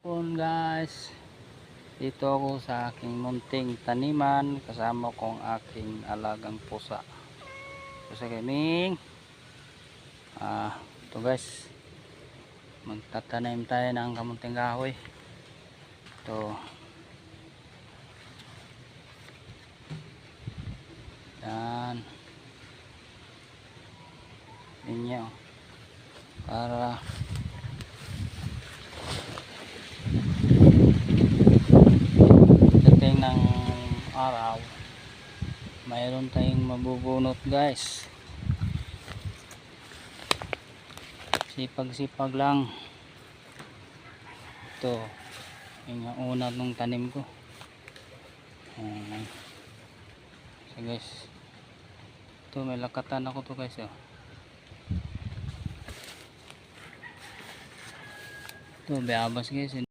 Guys, dito ako sa aking munting taniman kasama kong aking alagang pusa. Pusa kaming ito guys, magtatanim tayo ng kamunting kahoy. Ito yan ninyo para ng araw mayroon tayong mabubunot guys. Sipag lang ito yung una nung tanim ko. So guys, ito may lakatan ako to guys. Ito bayabas guys.